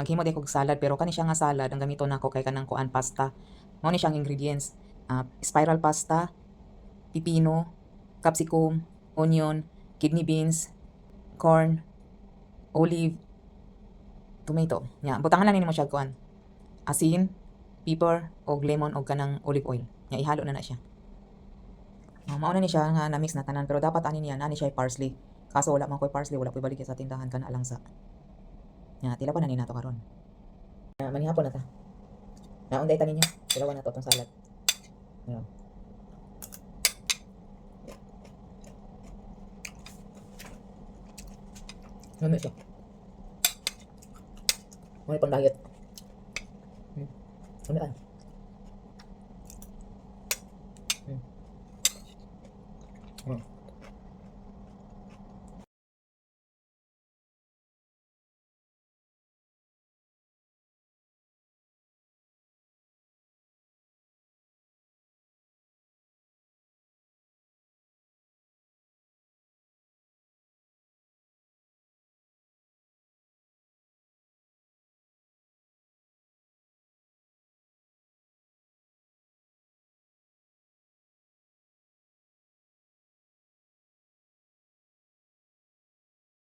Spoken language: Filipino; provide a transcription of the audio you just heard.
maghimo di kog salad pero kani siya nga salad ang gamito nako kay kanang kuan pasta. Mao ni siyang ingredients. Spiral pasta, pipino, capsicum, onion, kidney beans, corn, olive, tomato. Nya, butangan lang nimo siya kuan. Asin, pepper, og lemon og kanang olive oil. Nya ihalo na siya. Mao na ni siya nga na-mix na tanan pero dapat ani niya nani siya parsley. Kaso wala man koy parsley, wala koy balik sa tindahan kana lang sa. Nya tila pa na ni nato karon. Manihapon na ta. Naunday tanin niyo. Dalawa na to tong salad. Ayan. Ano siya? Ano pang diet? Ano tayo? Hmm.